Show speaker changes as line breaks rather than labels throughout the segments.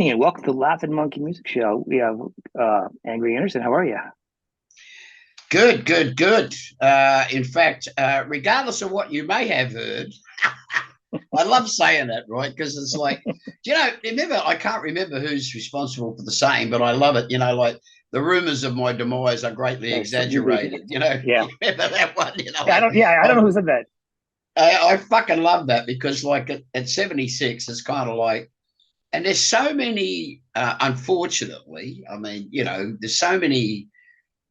evening and welcome to the Laughing Monkey Music Show. We have Angry Anderson. How are you?
Good, good, good. In fact, regardless of what you may have heard, I love saying that, right? Because it's like, remember, I can't remember who's responsible for the saying, but I love it. Like the rumors of my demise are greatly
Nice.
exaggerated.
Yeah.
You remember that one?
Yeah, I don't know who said that.
I fucking love that because, like, at 76, it's kind of like, and there's so many, unfortunately, I mean, there's so many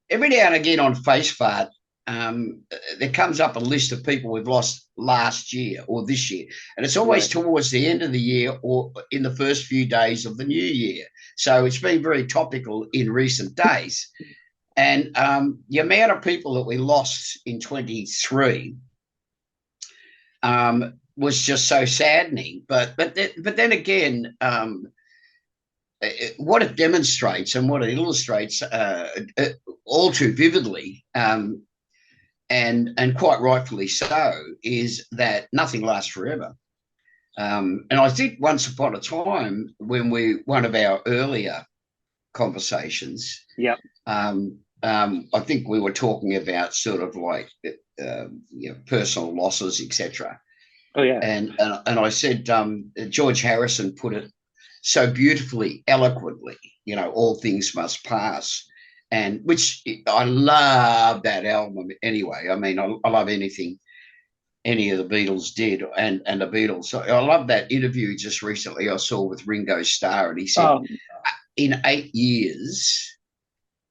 every now and again on Face Fart, there comes up a list of people we've lost last year or this year. And it's always
Right.
towards the end of the year or in the first few days of the new year. So it's been very topical in recent days. And the amount of people that we lost in 23 was just so saddening. But then again, what it demonstrates and what it illustrates all too vividly, and quite rightfully so, is that nothing lasts forever. And I think once upon a time, when one of our earlier conversations,
Yep.
I think we were talking about sort of like personal losses, etc.
Oh yeah.
And I said, George Harrison put it so beautifully, eloquently, all things must pass. And which I love that album anyway. I mean, I love anything any of the Beatles did and the Beatles. So I love that interview just recently I saw with Ringo Starr. And he said,
Oh,
in 8 years,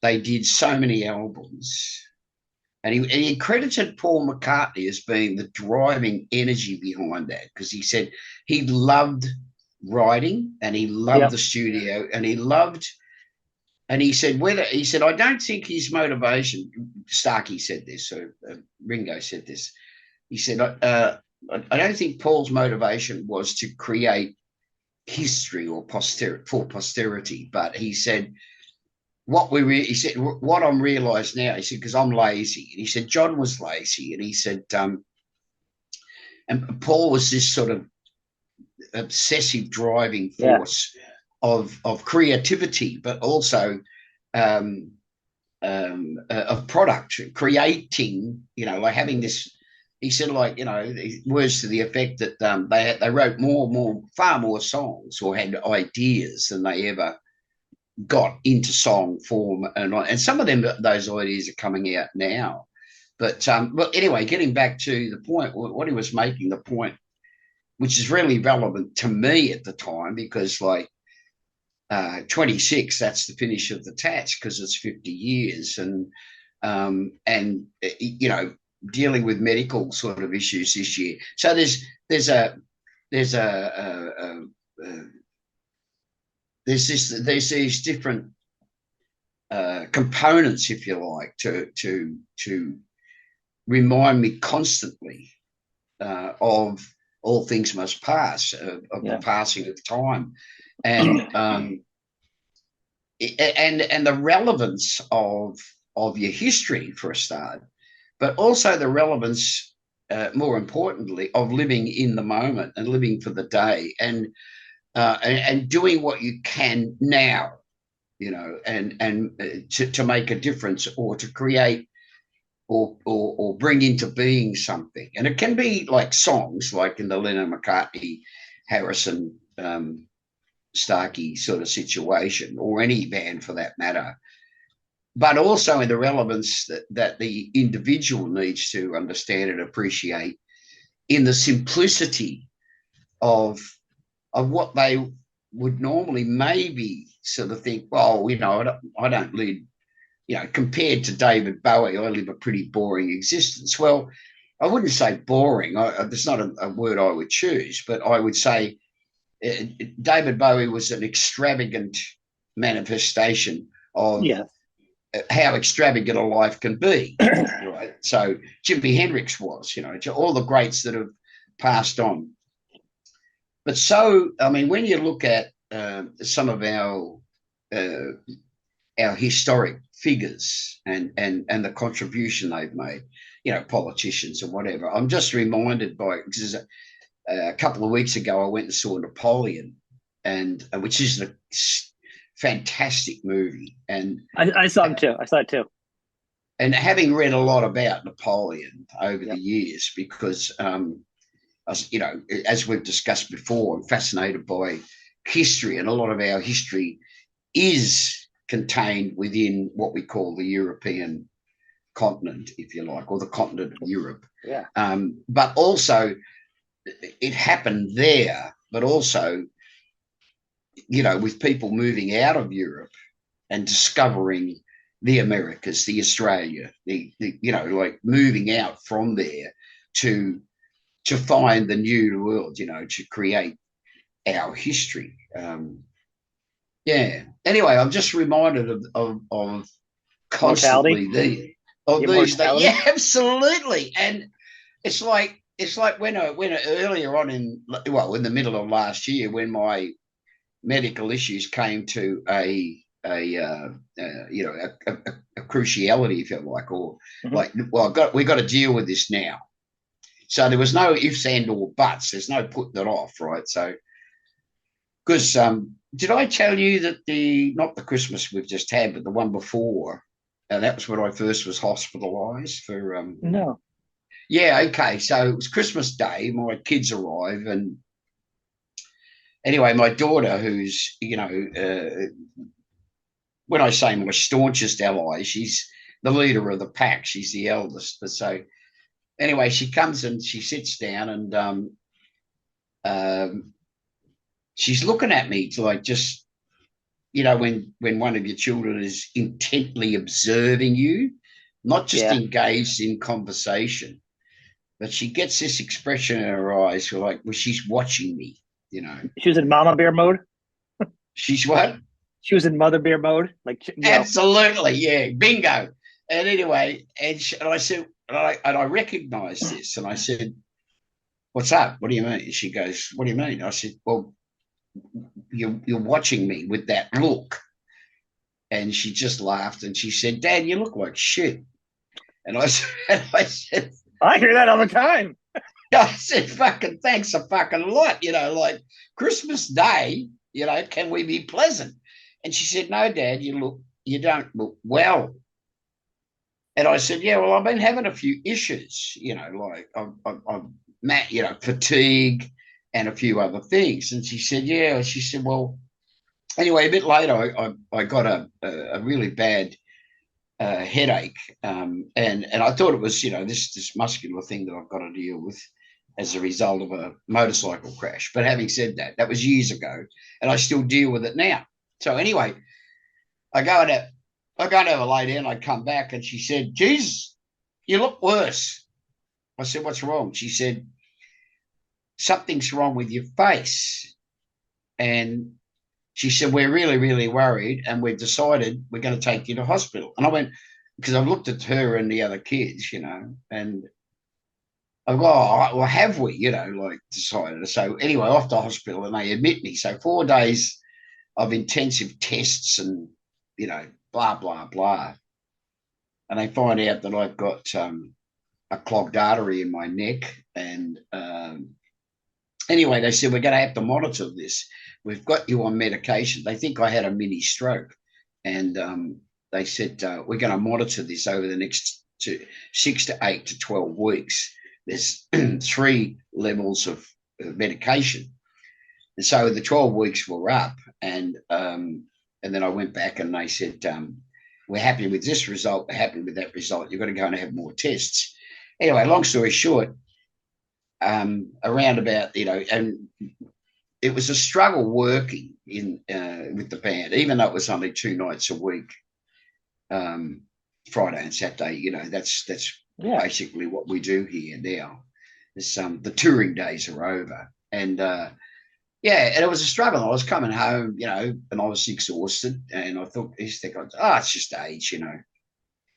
they did so many albums. And he credited Paul McCartney as being the driving energy behind that because he said he loved writing and he loved
yep.
the studio and he said I don't think his motivation, Starkey said this, so Ringo said this, he said I don't think Paul's motivation was to create history or posterity, but he said he said what I'm realized now, he said, because I'm lazy, and he said John was lazy, and he said and Paul was this sort of obsessive driving
Yeah.
force of creativity, but also of product creating. Like having this. He said, like, words to the effect that they wrote far more songs or had ideas than they ever got into song form, and some of them, those ideas are coming out now. But well, anyway, getting back to the point, what he was making, the point, which is really relevant to me at the time, because like 26, that's the finish of the Tats, because it's 50 years, and dealing with medical sort of issues this year. So there's a there's a, there's these different components, if you like, to remind me constantly of all things must pass, of the
Yeah.
passing of time, and and the relevance of your history for a start, but also the relevance, more importantly, of living in the moment and living for the day, and doing what you can now, and to make a difference or to create or bring into being something. And it can be like songs, like in the Lennon McCartney, Harrison, Starkey sort of situation, or any band for that matter, but also in the relevance that the individual needs to understand and appreciate in the simplicity of what they would normally maybe sort of think, well, I don't lead, compared to David Bowie, I live a pretty boring existence. Well, I wouldn't say boring. That's not a word I would choose, but I would say David Bowie was an extravagant manifestation of
Yeah.
how extravagant a life can be, right? So Jimi Hendrix was, to all the greats that have passed on. But so, I mean, when you look at some of our historic figures and the contribution they've made, politicians and whatever, I'm just reminded by, because a couple of weeks ago I went and saw Napoleon, and which is a fantastic movie.
I saw him too. I saw it too.
And having read a lot about Napoleon over the
Yep.
years, because you know, as we've discussed before, I'm fascinated by history, and a lot of our history is contained within what we call the European continent, if you like, or the continent of Europe.
Yeah.
But also, it happened there, but also, you know, with people moving out of Europe and discovering the Americas, the Australia, the you know, like moving out from there to find the new world, you know, to create our history. Yeah. Anyway, I'm just reminded of
Mortality,
constantly these that.
immortality.
Yeah, absolutely. And it's like when earlier on in, well, in the middle of last year, when my medical issues came to you know, a cruciality, if you like, or
Hmm.
like, well, we got to deal with this now. So there was no ifs and or buts. There's no putting it off, right? So because did I tell you that not the Christmas we've just had, but the one before, that was when I first was hospitalised for
No.
yeah, okay. So it was Christmas Day. My kids arrive, and anyway, my daughter, who's, you know, when I say my staunchest ally, she's the leader of the pack. She's the eldest. But so anyway, she comes and she sits down, and um, she's looking at me to, like, just, you know, when one of your children is intently observing you, not just
Yeah.
engaged in conversation, but she gets this expression in her eyes, like, well, she's watching me, you know.
She was in Mama Bear mode.
She's what?
She was in Mother Bear mode. Like,
Absolutely, yeah, bingo. And anyway, and I said, and I recognized this, and I said, "What's up? What do you mean?" She goes, "What do you mean?" I said, "Well, you're watching me with that look." And she just laughed, and she said, "Dad, you look like shit." And I said, I said,
I hear that all the time.
I said, "Fucking thanks a fucking lot." You know, like, Christmas Day, you know, can we be pleasant? And she said, "No, Dad, you don't look well." And I said, "Yeah, well, I've been having a few issues, you know, like I'm you know, fatigue and a few other things." And she said, "Yeah." She said, "Well," anyway, a bit later, I got a really bad headache, and I thought it was, you know, this muscular thing that I've got to deal with as a result of a motorcycle crash. But having said that, that was years ago, and I still deal with it now. So anyway, I go and have a lay down. I come back, and she said, "Jesus, you look worse." I said, "What's wrong?" She said, "Something's wrong with your face." And she said, "We're really, really worried, and we've decided we're going to take you to hospital." And I went, because I've looked at her and the other kids, you know, and I go, "Oh, well, have we, you know, like, decided?" So anyway, off to hospital, and they admit me. So 4 days of intensive tests and, you know, blah, blah, blah. And they find out that I've got a clogged artery in my neck. And anyway, they said, "We're going to have to monitor this. We've got you on medication." They think I had a mini stroke. And they said, "We're going to monitor this over the next 6 to 8 to 12 weeks. There's 3 levels of medication." And so the 12 weeks were up. And then I went back, and they said, "We're happy with this result. We're happy with that result. You've got to go and have more tests." Anyway, long story short, around about, you know, and it was a struggle working in with the band, even though it was only 2 nights a week, Friday and Saturday. You know, that's
Yeah.
basically what we do here now. It's, the touring days are over, and yeah, and it was a struggle. I was coming home, you know, and I was exhausted, and I thought, it's just age, you know.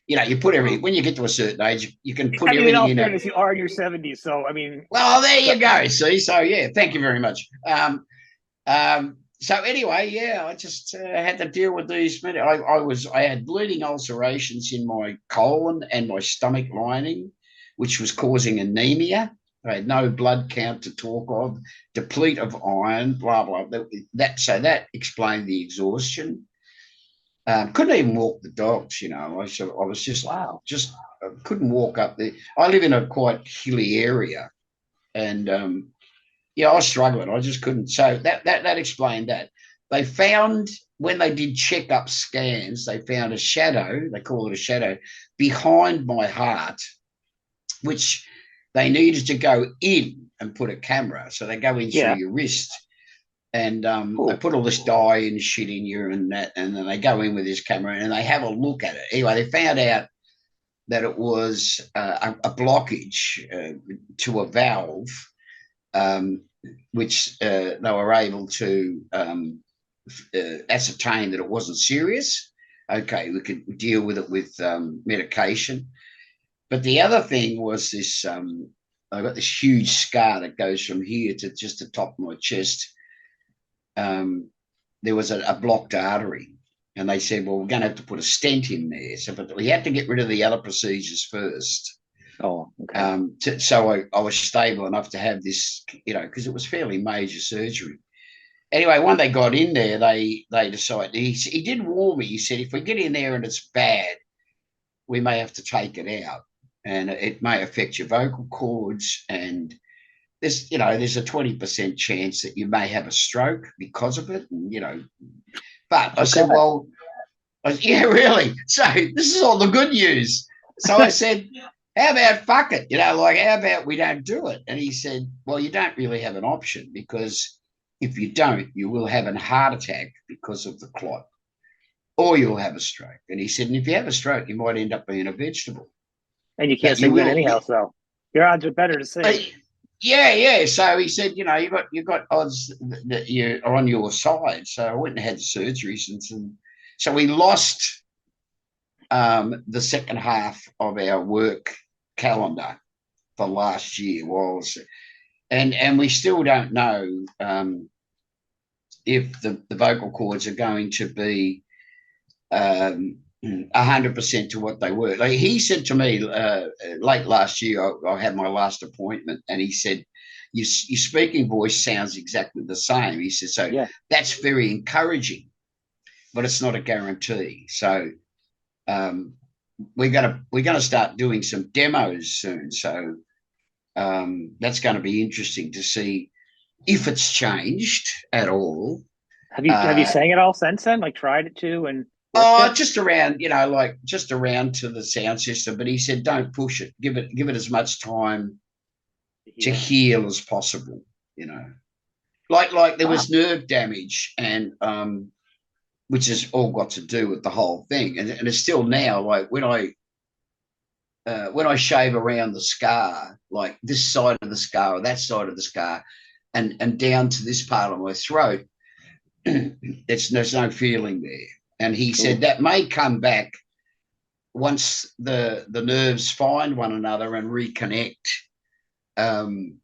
You know, you put when you get to a certain age, you can put
I mean, in
everything
all
in a.
fairness, you are in your 70s, so I mean,
Well, there
so,
you go. See, so yeah, thank you very much. So anyway, yeah, I just had to deal with these. I had bleeding ulcerations in my colon and my stomach lining, which was causing anemia. I had no blood count to talk of, deplete of iron, blah blah. So that explained the exhaustion. Couldn't even walk the dogs. I was
Wow.
just couldn't walk up there. I live in a quite hilly area, and yeah, I was struggling. I just couldn't. So that explained that. They found when they did checkup scans, they found a shadow. They call it a shadow behind my heart, which they needed to go in and put a camera. So they go in through
Yeah.
your wrist, and they
Cool.
put all this dye and shit in you and that, and then they go in with this camera and they have a look at it. Anyway, they found out that it was a blockage to a valve, um, which they were able to ascertain that it wasn't serious. Okay, we could deal with it with medication. But the other thing was this: I got this huge scar that goes from here to just the top of my chest. Um, there was a blocked artery, and they said, "Well, we're going to have to put a stent in there." So, but we had to get rid of the other procedures first.
Oh, okay.
So I was stable enough to have this, because it was fairly major surgery. Anyway, when they got in there, they decided. He did warn me. He said, if we get in there and it's bad, we may have to take it out, and it may affect your vocal cords. And there's a 20% chance that you may have a stroke because of it. And. But I
Oh
said,
God.
well, yeah, really. So this is all the good news. So I said, how about fuck it? How about we don't do it? And he said, well, you don't really have an option, because if you don't, you will have a heart attack because of the clot, or you'll have a stroke. And he said, and if you have a stroke, you might end up being a vegetable.
And you can't
But
say
you
when
will,
anyhow, so your odds are better to say it.
yeah, yeah. So he said, you got odds that you are on your side. So I went and had the surgeries, and so we lost the second half of our work calendar for last year was, and we still don't know if the vocal cords are going to be 100% to what they were. Like he said to me late last year, I had my last appointment, and he said, your speaking voice sounds exactly the same. He said, so
Yeah.
that's very encouraging, but it's not a guarantee. So um, we're gonna start doing some demos soon. So that's going to be interesting to see if it's changed at all.
Have you
Uh,
sang it all since then? Like tried it too and worked it?
just around, like just around to the sound system. But he said, don't push it. Give it as much time
To
to
heal.
heal as possible. You know, like there
Wow.
was nerve damage, and which has all got to do with the whole thing, and it's still now. Like when I shave around the scar, like this side of the scar or that side of the scar, and down to this part of my throat, there's no feeling there. And he said
Cool.
that may come back once the nerves find one another and reconnect. Um,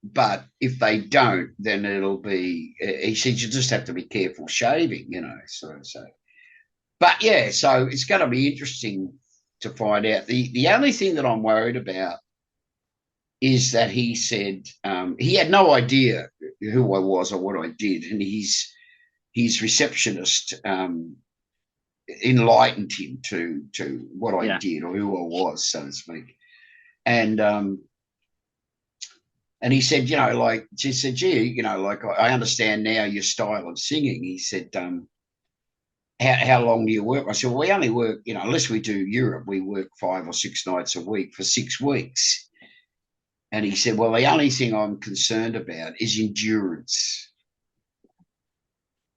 but if they don't, then it'll be. He said you just have to be careful shaving. So. But yeah, so it's going to be interesting to find out. The only thing that I'm worried about is that he said he had no idea who I was or what I did, and his receptionist enlightened him to what I
Yeah.
did or who I was, so to speak. And and he said, like she said, gee, like I understand now your style of singing. He said, how long do you work? I said, well, we only work, unless we do Europe, we work 5 or 6 nights a week for 6 weeks. And he said, well, the only thing I'm concerned about is endurance.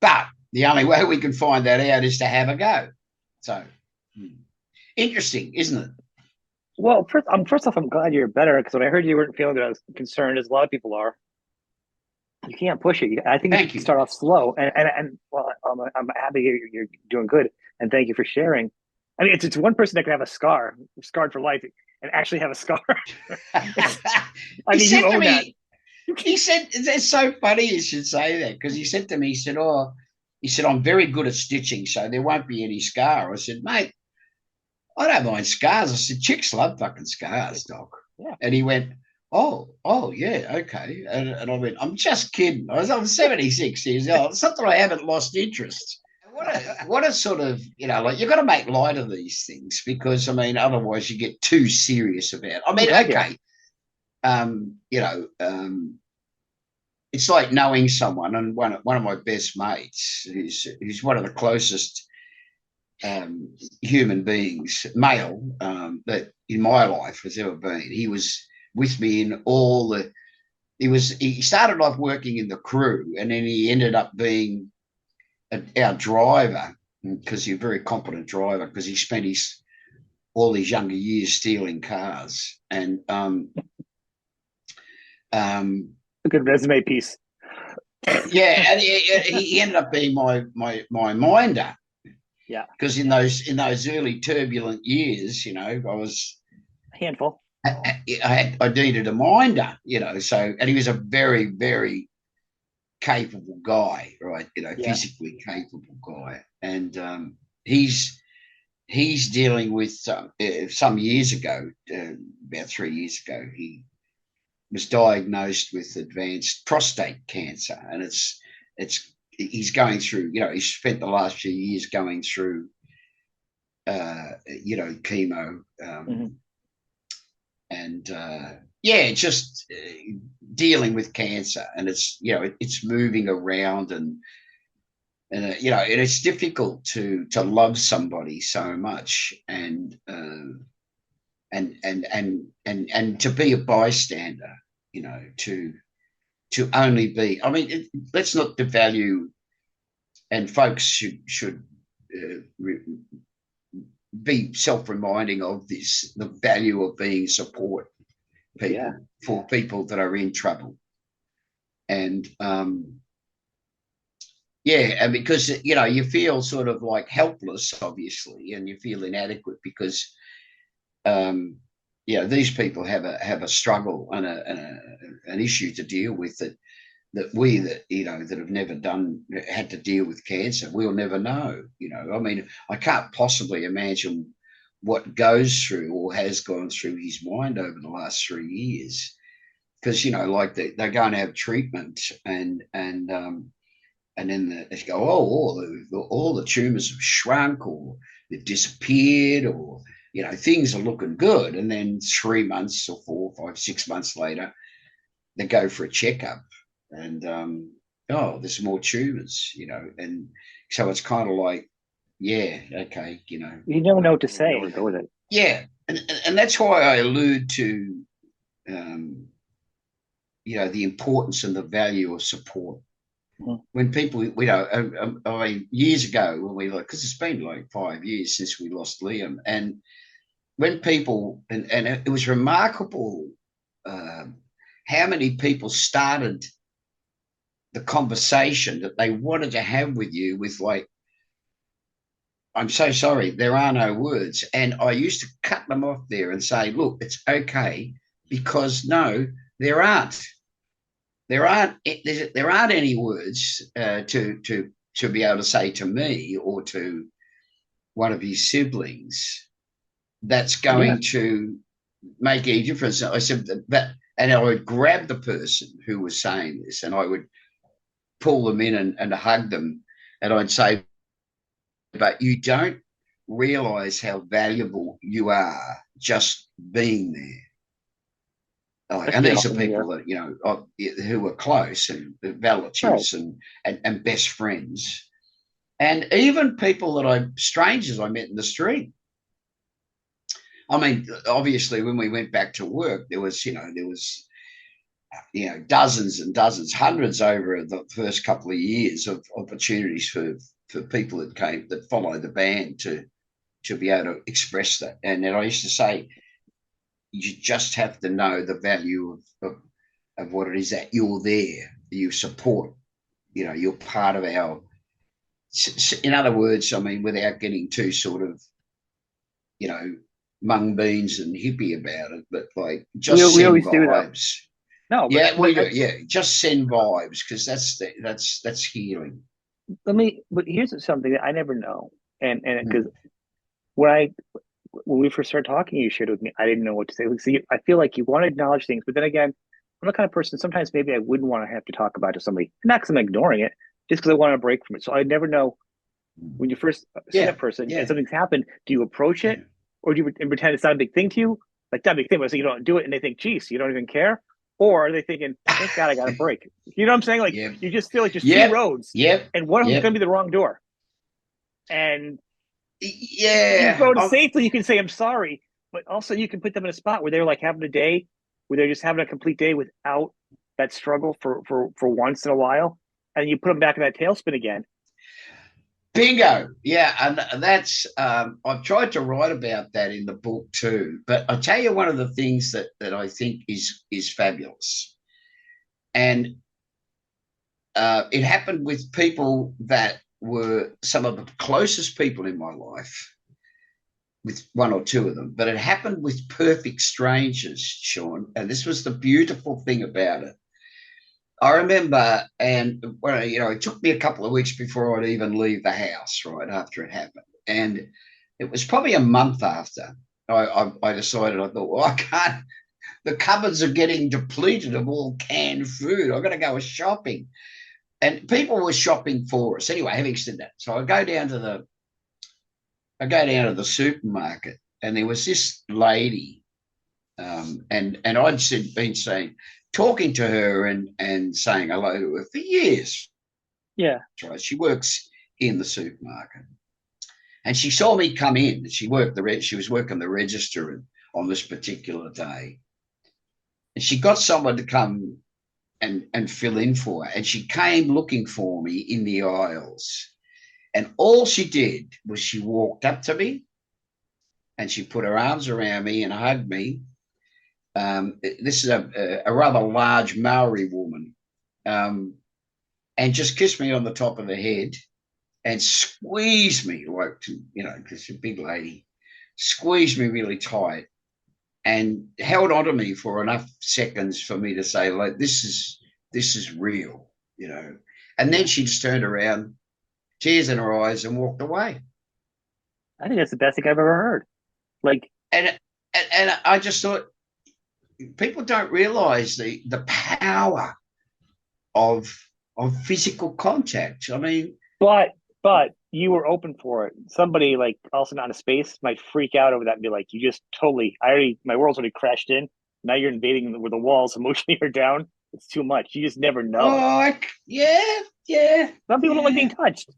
But the only way we can find that out is to have a go. So interesting, isn't it?
Well, first off, I'm glad you're better because when I heard you weren't feeling good, I was concerned, as a lot of people are. You can't push it. I think you
Thank
should
you.
start off slow. And well, I'm happy you're doing good, and thank you for sharing. I mean, it's one person that can have a scar, scarred for life, and actually have a scar. It's, I
He
mean, you
said to
own that.
me, he said, it's so funny you should say that, because he said to me, he said, I'm very good at stitching, so there won't be any scar. I said, mate, I don't mind scars. I said, chicks love fucking scars, doc.
Yeah,
And he went, Oh, yeah, okay. And I went, I'm just kidding. I'm 76 years old. It's not that I haven't lost interest. What a sort of, like you've got to make light of these things because, I mean, otherwise you get too serious about it. I
I'm
mean,
glad you.
okay, it's like knowing someone, and one of my best mates, who's one of the closest human beings, male, that in my life has ever been. He was with me in all the. He started off working in the crew, and then he ended up being our driver because he's a very competent driver because he spent all his younger years stealing cars and
A good resume piece.
yeah, and he ended up being my minder
Yeah,
because in those early turbulent years, I was
a handful.
I needed a minder, so and he was a very very capable guy, right?
Yeah.
Physically capable guy, and he's dealing with some years ago, about 3 years ago, he was diagnosed with advanced prostate cancer, and it's he's going through. He's spent the last few years going through, chemo,
Hmm.
and yeah, just dealing with cancer, and it's moving around, and it's difficult to love somebody so much, and to be a bystander, to only be. I mean, let's not devalue, and folks should be self-reminding of this, the value of being support
Yeah.
people for people that are in trouble, and yeah, and because you feel sort of like helpless, obviously, and you feel inadequate because um, these people have a struggle and an issue to deal with that have never had to deal with cancer. We'll never know. I mean, I can't possibly imagine what goes through or has gone through his mind over the last 3 years because like they're going to have treatment and then they go, oh, all the tumors have shrunk or they've disappeared or, things are looking good. And then 3 months or 4, 5, 6 months later, they go for a checkup and, oh, there's more tumors, and so it's kind of like, yeah, okay,
You never know what to say or go with it.
yeah. And that's why I allude to, um, the importance and the value of support
Mhm.
when people, I mean, years ago when we like, because it's been like 5 years since we lost Liam, and when people, and it was remarkable um, how many people started the conversation that they wanted to have with you with like, I'm so sorry, there are no words, and I used to cut them off there and say, look, it's okay, because no, there aren't. There aren't any words to be able to say to me or to one of his siblings that's
Yeah.
going to make any difference. I said that, and I would grab the person who was saying this, and I would pull them in and hug them, and I'd say, "But you don't realize how valuable you are just being there."
That's
And these are
beautiful to hear.
people that who are close and
Right.
relatives and best friends, and even people that strangers I met in the street. I mean, obviously, when we went back to work, there was dozens and dozens, hundreds over the first couple of years of opportunities for people that follow the band to be able to express that. And then I used to say, you just have to know the value of what it is that you're there, you support, you're part of our. In other words, I mean, without getting too sort of, you know, mung beans and hippie about it, but like just
We
send
always do though.
vibes.
No, but
Yeah, we do. Yeah, just send vibes because that's healing.
let me. But here's something that I never know, and
Mm.
because when I when we first started talking, you shared with me, I didn't know what to say. See, I feel like you want to acknowledge things, but then again, I'm the kind of person sometimes maybe I wouldn't want to have to talk about it to somebody, not because I'm ignoring it, just because I want to break from it. So I never know when you first see
Yeah,
that person and
yeah,
something's happened, do you approach it
yeah.
or do you pretend it's not a big thing to you? Like that big thing, but so you don't do it and they think, geez, you don't even care. Or are they thinking, thank God I got a break? You know what I'm saying? Like
Yep,
you just feel like there's two
yep,
roads
yep,
and one of them's
yep.
going to be the wrong door. And you
Yeah,
go to safely, you can say, I'm sorry, but also you can put them in a spot where they're like having a day where they're just having a complete day without that struggle for once in a while. And you put them back in that tailspin again.
bingo. Yeah, and that's I've tried to write about that in the book too. But I tell you, one of the things that I think is fabulous, and it happened with people that were some of the closest people in my life, with one or two of them, but it happened with perfect strangers, Sean. And this was the beautiful thing about it. I remember, and well, it took me a couple of weeks before I'd even leave the house, right after it happened. And it was probably a month after I decided, I thought, well, I can't, the cupboards are getting depleted of all canned food. I've got to go shopping. And people were shopping for us. Anyway, having said that, so I go down to the supermarket, and there was this lady, and I'd been saying, talking to her and saying hello to her for years.
Yeah.
Right, she works in the supermarket, and she saw me come in. She was working the register on this particular day, and she got someone to come and fill in for her. And she came looking for me in the aisles. And all she did was she walked up to me and she put her arms around me and hugged me. This is a rather large Maori woman, um, and just kissed me on the top of the head and squeezed me like, because she's a big lady, squeezed me really tight and held on to me for enough seconds for me to say, like, this is real, you know. And then
Yeah.
she just turned around, tears in her eyes, and walked away.
I think that's the best thing I've ever heard. Like,
And I just thought, people don't realize the power of of physical contact. I mean,
but but you were open for it. Somebody like also not in a space might freak out over that and be like, you just totally I already my world's already crashed in. Now you're invading where the walls emotionally are down. It's too much. You just never know.
oh yeah, yeah,
Some people don't like being
yeah,
touched.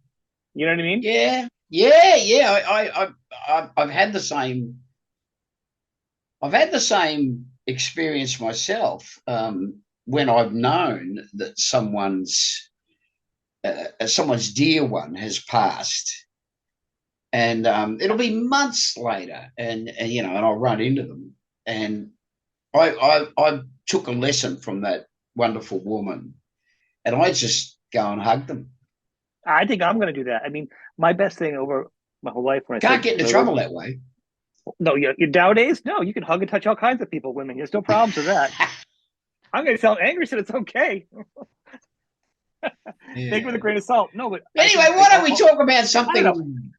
You know what I mean?
yeah, yeah, yeah. I've had the same. I've had the same experience myself, when I've known that someone's dear one has passed, and it'll be months later, and I'll run into them, and I took a lesson from that wonderful woman, and I just go and hug them.
I think I'm gonna do that. I mean, my best thing over my whole life when I
Can't
said
get into
when I lived,
trouble that way.
no, you nowadays, no, you can hug and touch all kinds of people, women. There's no problems with that. I'm gonna tell angry said it's okay. Take it with a
Yeah.
grain of salt. No, but I
Anyway,
think
why don't we talk about
I don't know.
something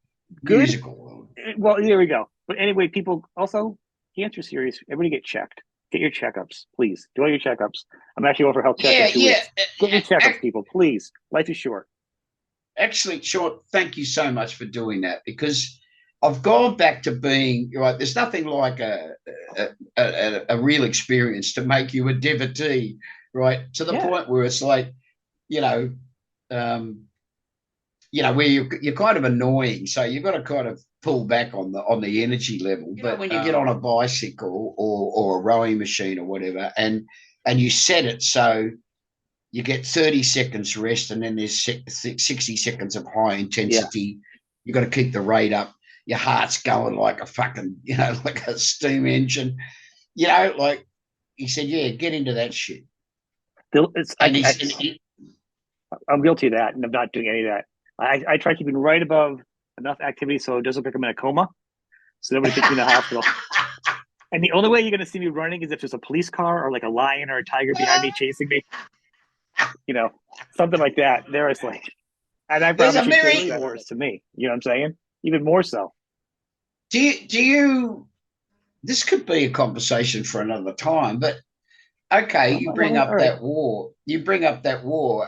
Good.
musical?
Well, there we go. But anyway, people also cancer series. Everybody get checked. Get your checkups, please. Do all your checkups. I'm actually going for a health check in
Yeah,
two
yeah.
weeks. Get your checkups, people, please. Life is short.
Actually, Sean, thank you so much for doing that, because I've gone back to being right. There's nothing like a real experience to make you a devotee, right? To the
Yeah,
point where it's like, you know, um, where you're kind of annoying, so you've got to kind of pull back on the energy level. But when you get on a bicycle or a rowing machine or whatever, and you set it so you get 30 seconds rest, and then there's 60 seconds of high
yeah.
intensity. You've got to keep the rate up. Your heart's going like a fucking, like a steam engine. Like he said, yeah, get into that shit.
It's
And he's, and
I'm guilty of that, and I'm not doing any of that. I try keeping right above enough activity so it doesn't look like I'm in a coma, so nobody thinks me in the hospital. And the only way you're going to see me running is if there's a police car or like a lion or a tiger behind me chasing me. You know, something like that. There is like, and I
there's a
promise you, kids,
very
even worse to me. You know what I'm saying? Even more so.
Do you this could be a conversation for another time, but okay, you bring
All
up
right.
that war. You bring up that war.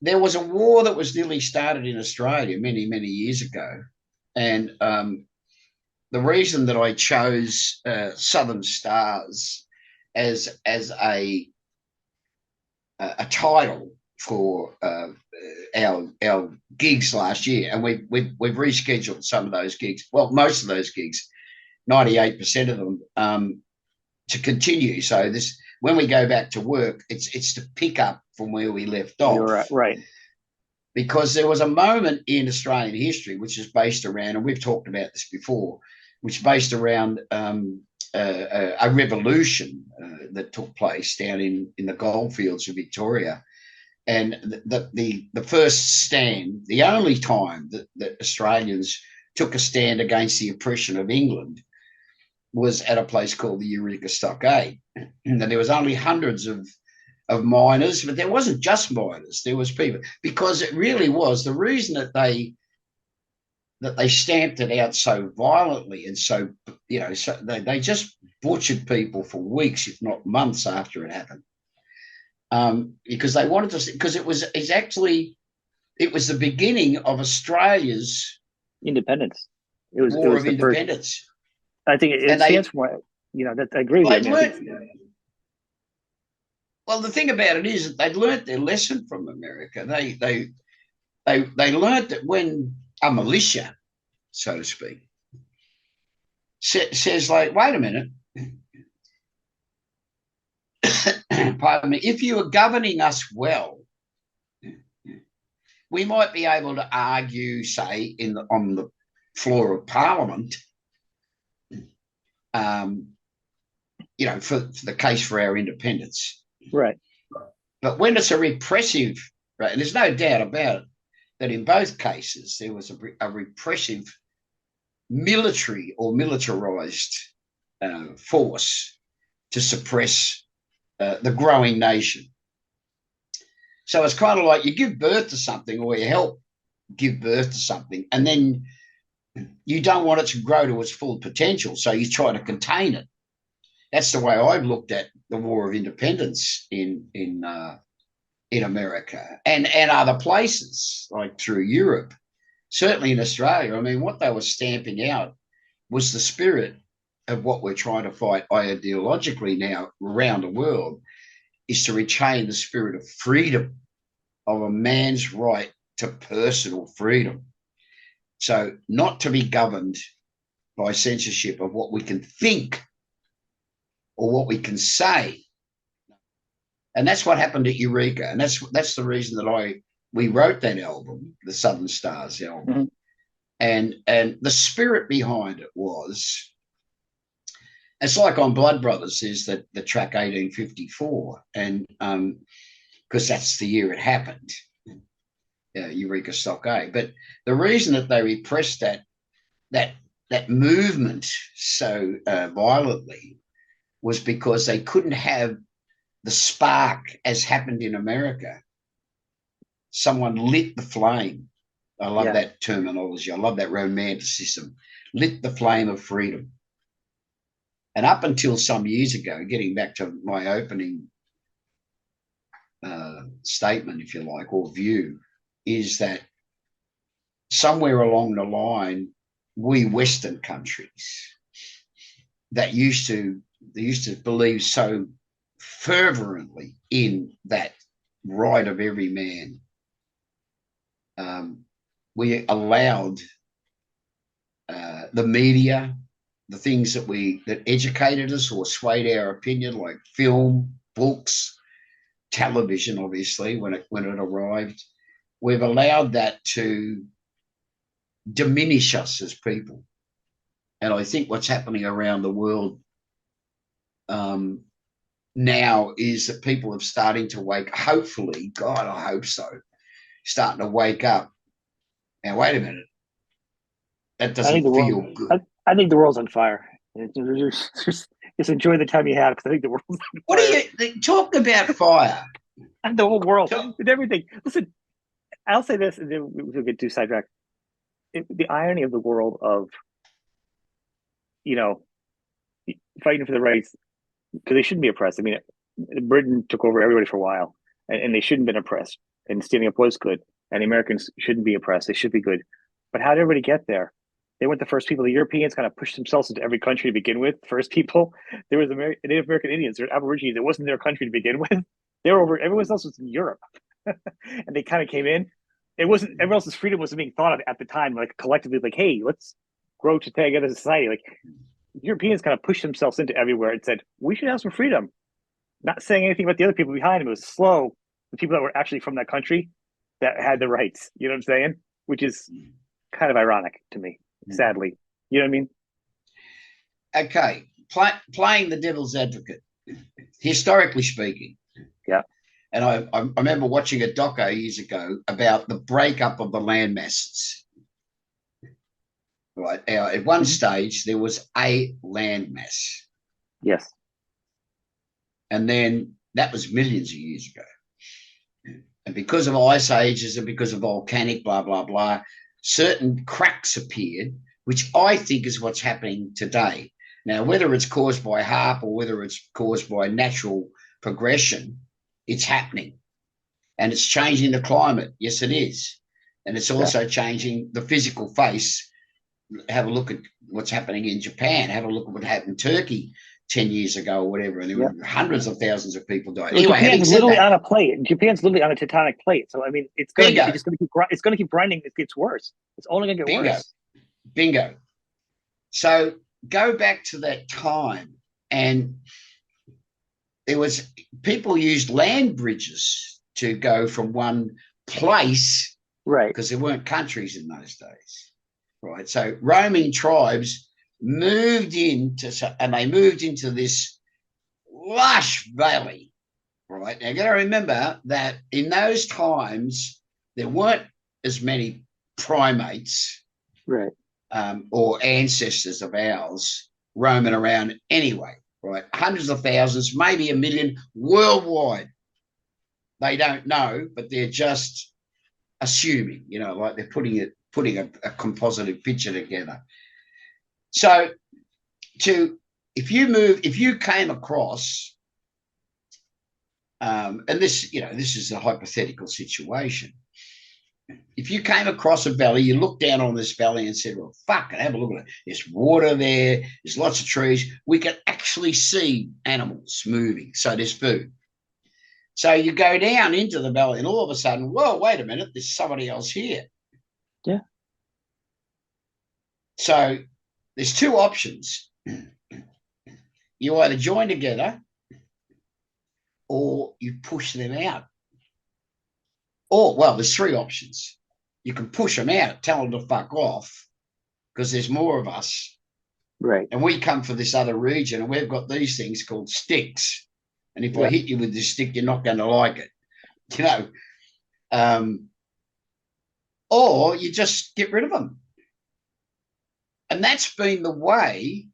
There was a war that was nearly started in Australia many, many years ago. And the reason that I chose Southern Stars as a title for our gigs last year, and we've rescheduled some of those gigs. Well, most of those gigs, 98% of them, to continue. So this, when we go back to work, it's to pick up from where we left
Well, you're
off,
right.
because there was a moment in Australian history which is based around, and we've talked about this before, which is based around a revolution that took place down in the goldfields of Victoria. And the first stand, the only time that Australians took a stand against the oppression of England, was at a place called the Eureka Stockade. And there was only hundreds of miners, but there wasn't just miners. There was people, because it really was the reason that they stamped it out so violently, and so, so they just butchered people for weeks, if not months, after it happened, because they wanted to. Because it was the beginning of Australia's
Independence. It
War
was
of
the first.
Independence,
I think
and
it stands for, that I agree with you. I
they'd
mean, I think,
learned. Well, the thing about it is that they'd learnt their lesson from America. They learnt that when a militia, so to speak, says, like, wait a minute, pardon me, if you are governing us well, we might be able to argue, say, on the floor of Parliament, for the case for our independence.
right.
But when it's a repressive, right, and there's no doubt about it, that in both cases there was a repressive military or militarized force to suppress the growing nation. So it's kind of like you give birth to something, or you help give birth to something, and then you don't want it to grow to its full potential, so you try to contain it. That's the way I've looked at the War of Independence in America and other places, like through Europe. Certainly in Australia, I mean, what they were stamping out was the spirit of what we're trying to fight ideologically now around the world, is to retain the spirit of freedom, of a man's right to personal freedom. So not to be governed by censorship of what we can think or what we can say. And that's what happened at Eureka. And that's the reason that we wrote that album, the Southern Stars album. Mm-hmm. And the spirit behind it was, it's like on Blood Brothers, is that the track 1854, and because that's the year it happened, Eureka Stockade. But the reason that they repressed that movement so violently was because they couldn't have the spark, as happened in America. Someone lit the flame. I love that terminology. I love that romanticism. Lit the flame of freedom. And up until some years ago, getting back to my opening statement, if you like, or view, is that somewhere along the line, we Western countries that used to believe so fervently in that right of every man, we allowed the media, the things that educated us or swayed our opinion, like film, books, television, obviously, when it arrived, we've allowed that to diminish us as people. And I think what's happening around the world now is that people are starting to hopefully, God, I hope so, starting to wake up. Now, wait a minute. That doesn't feel good.
I think the world's on fire. Just enjoy the time you have, because I think the world's on fire.
What are you talking about? Fire?
And the whole world, with everything. Listen, I'll say this, and then we'll get too sidetracked. the irony of the world of, you know, fighting for the rights because they shouldn't be oppressed. I mean, Britain took over everybody for a while, and they shouldn't have been oppressed. And standing up was good, and the Americans shouldn't be oppressed. They should be good. But how did everybody get there? They weren't the first people. The Europeans kind of pushed themselves into every country to begin with. First people, there was Native American Indians, there were Aborigines. It wasn't their country to begin with. They were over. Everyone else was in Europe, and they kind of came in. It wasn't everyone else's freedom wasn't being thought of at the time, like collectively, like, hey, let's grow together as a society. Like Europeans kind of pushed themselves into everywhere and said, we should have some freedom. Not saying anything about the other people behind them. It was slow. The people that were actually from that country that had the rights. You know what I'm saying? Which is kind of ironic to me, sadly. You know what I mean?
Okay, playing the devil's advocate, historically speaking.
Yeah.
And I remember watching a doco years ago about the breakup of the land masses. Right. Now, at one stage, there was a land mass.
Yes.
And then that was millions of years ago. And because of ice ages and because of volcanic blah, blah, blah, certain cracks appeared, which I think is what's happening today. Now, whether it's caused by HAARP or whether it's caused by natural progression, it's happening. And it's changing the climate. Yes, it is. And it's also changing the physical face. Have a look at what's happening in Japan. Have a look at what happened in Turkey 10 years ago or whatever. And there were hundreds of thousands of people dying.
Well, anyway, Japan's literally on a plate. Japan's literally on a tectonic plate. So, I mean, it's going to keep grinding. It gets worse. It's only going to get worse.
Bingo. So go back to that time, and there was people used land bridges to go from one place,
right?
Because there weren't countries in those days, right? So roaming tribes moved into this lush valley, right? Now you got to remember that in those times there weren't as many primates,
right,
or ancestors of ours roaming around anyway, right? Hundreds of thousands, maybe a million worldwide. They don't know, but they're just assuming, like they're putting a compositive picture together. So if you came across, and this is a hypothetical situation. If you came across a valley, you looked down on this valley and said, well, fuck it, have a look at it. There's water there. There's lots of trees. We can actually see animals moving. So there's food. So you go down into the valley and all of a sudden, whoa, wait a minute, there's somebody else here.
Yeah.
So there's two options. You either join together or you push them out. Or, well, there's three options. You can push them out, tell them to fuck off, because there's more of us.
Right.
And we come from this other region, and we've got these things called sticks. And if I hit you with this stick, you're not going to like it. Or you just get rid of them. And that's been the way.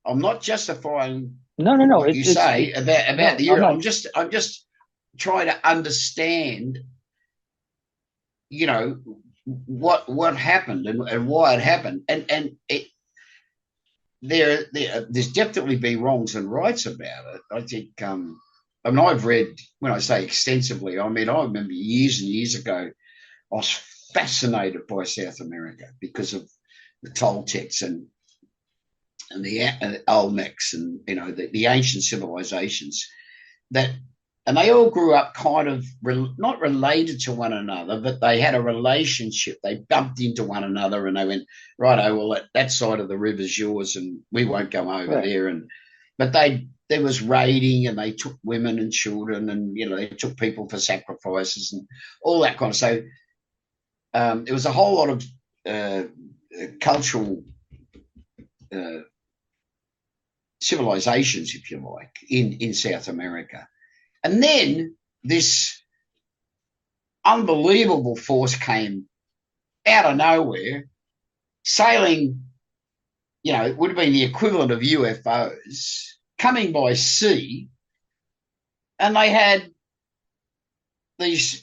I'm not justifying what you say about the Euro. I'm just trying to understand, what happened and why it happened. And there's definitely been wrongs and rights about it. I think, I've read, when I say extensively, I remember years and years ago, I was fascinated by South America because of the Toltecs and the Olmecs and, the ancient civilizations and they all grew up kind of not related to one another, but they had a relationship. They bumped into one another and they went, righto, well, that side of the river's yours and we won't go over there. But there was raiding and they took women and children and, they took people for sacrifices and all that kind of. So there was a whole lot of cultural civilizations, if you like, in South America. And then this unbelievable force came out of nowhere, sailing, it would have been the equivalent of UFOs, coming by sea, and they had these,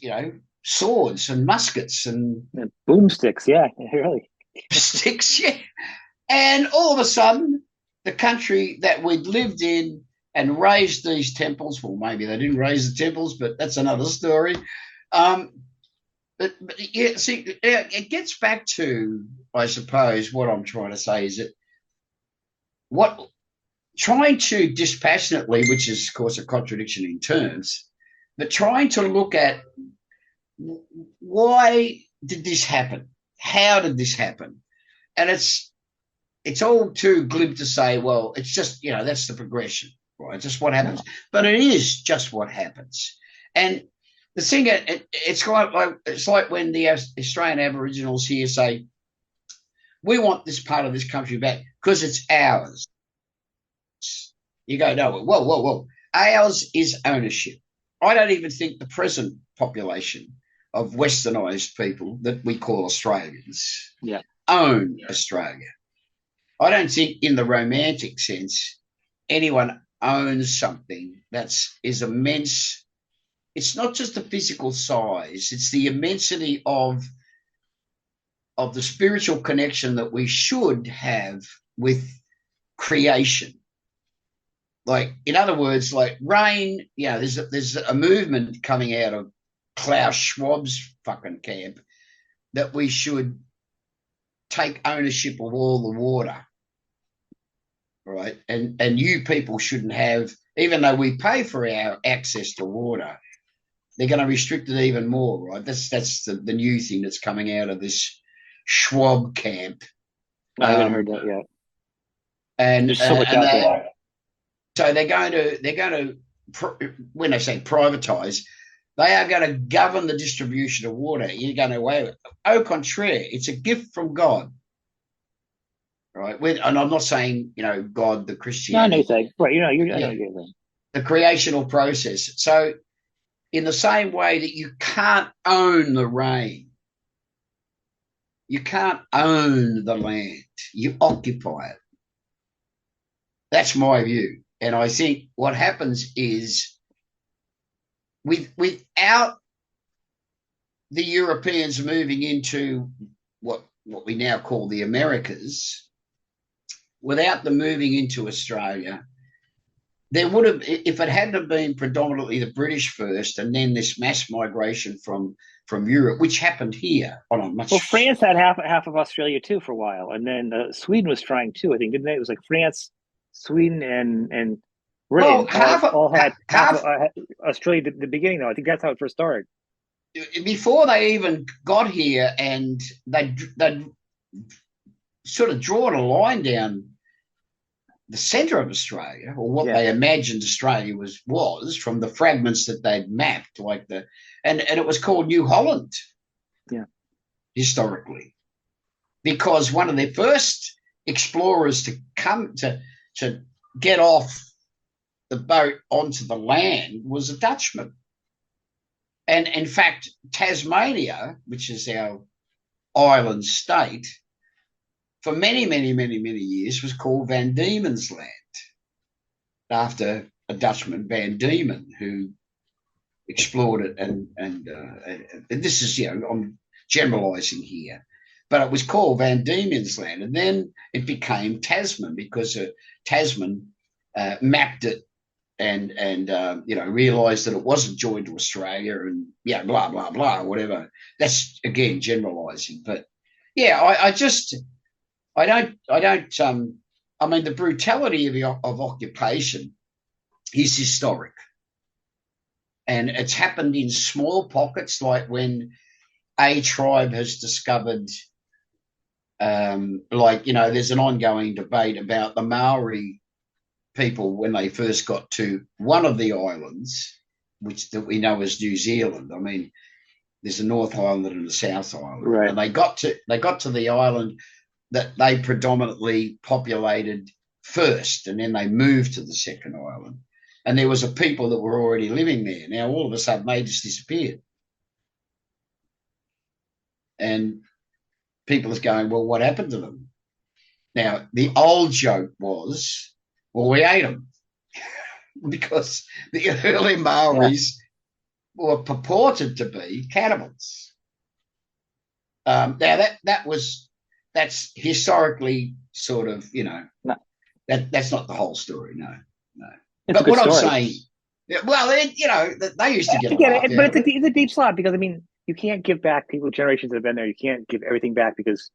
swords and muskets and
boomsticks. Yeah, really.
sticks, yeah. And all of a sudden, the country that we'd lived in and raised these temples, well, maybe they didn't raise the temples, but that's another story. Um, but yeah, see, it gets back to, I suppose, what I'm trying to say is that what trying to dispassionately, which is, of course, a contradiction in terms, but trying to look at why did this happen? How did this happen? And it's all too glib to say, well, it's just, that's the progression, right? Just what happens. But it is just what happens. And the thing, it's like when the Australian Aboriginals here say, we want this part of this country back because it's ours. You go, no, whoa, whoa, whoa. Ours is ownership. I don't even think the present population of westernised people that we call Australians own Australia. I don't think in the romantic sense anyone owns something is immense. It's not just the physical size, it's the immensity of the spiritual connection that we should have with creation. Like, in other words, like rain, there's a movement coming out of Klaus Schwab's fucking camp that we should take ownership of all the water, right? And you people shouldn't have, even though we pay for our access to water, they're going to restrict it even more, right? That's the new thing that's coming out of this Schwab camp.
I haven't heard that yet.
And
there's so much out there.
So they're going to, when they say privatize, they are going to govern the distribution of water. You're going to, au contraire, it's a gift from God, right? And I'm not saying, God, the Christianity.
No, no, saying, right, I know what you're saying.
The creational process. So in the same way that you can't own the rain, you can't own the land, you occupy it. That's my view. And I think what happens is without the Europeans moving into what we now call the Americas, without them moving into Australia, there would have, if it hadn't been predominantly the British first and then this mass migration from Europe, which happened here on a much...
Well, France had half of Australia too for a while, and then Sweden was trying too, I think, didn't they? It was like France, Sweden, and Britain all had half of Australia at the beginning, though. I think that's how it first started.
Before they even got here, and they'd sort of drawn a line down the centre of Australia, or what they imagined Australia was from the fragments that they'd mapped, and it was called New Holland, historically, because one of the first explorers to come to get off the boat onto the land was a Dutchman. And in fact, Tasmania, which is our island state, for many, many, many, many years was called Van Diemen's Land, after a Dutchman, Van Diemen, who explored it. And this is, I'm generalising here, but it was called Van Diemen's Land. And then it became Tasman because Tasman mapped it and realised that it wasn't joined to Australia and blah, blah, blah, whatever. That's, again, generalising. But, I mean, the brutality of occupation is historic. And it's happened in small pockets, like when a tribe has discovered, there's an ongoing debate about the Maori people when they first got to one of the islands, that we know as New Zealand. I mean, there's a North Island and a South Island.
Right.
And they got to the island that they predominantly populated first, and then they moved to the second island. And there was a people that were already living there. Now, all of a sudden, they just disappeared. And people are going, well, what happened to them? Now, the old joke was, well, we ate them. Because the early Maoris were purported to be cannibals. Now, that was that's historically sort of, you know,
No,
that's not the whole story. No, no.
it's a
But
good
what I'm
story.
saying, well, you know, they used to get
I
a
get
laugh
it, but
out of it.
it's a deep slot because I mean, you can't give back people generations that have been there. You can't give everything back because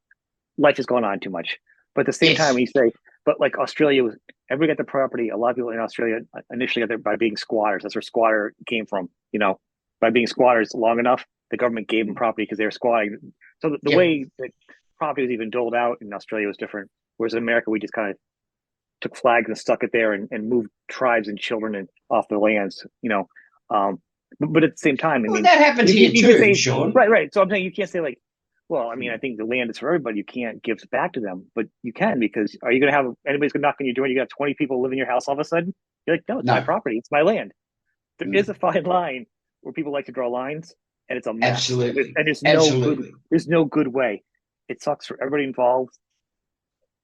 life has gone on too much. But at the same time,
Yes.
when you say, but like Australia was, everybody got the property. A lot of people in Australia initially got there by being squatters. That's where squatter came from. You know, by being squatters long enough, the government gave them property because they were squatting. So the
Yep.
way that property was even doled out in Australia was different. Whereas in America, we just kind of took flags and stuck it there and moved tribes and children and off the lands. You know, but at the same time, I
Well,
mean,
that happens here
you can
too,
say
Sean.
right. So I'm saying you can't say like, well, I mean, I think the land is for everybody. You can't give back to them, but you can because are you going to have anybody's going to knock on your door and you got 20 people living in your house all of a sudden? You're like, no, it's my
No.
property. It's my land. There is
Mm.
a fine line where people like to draw lines and it's a mess.
Absolutely.
And
Absolutely.
there's no good way. It sucks for everybody involved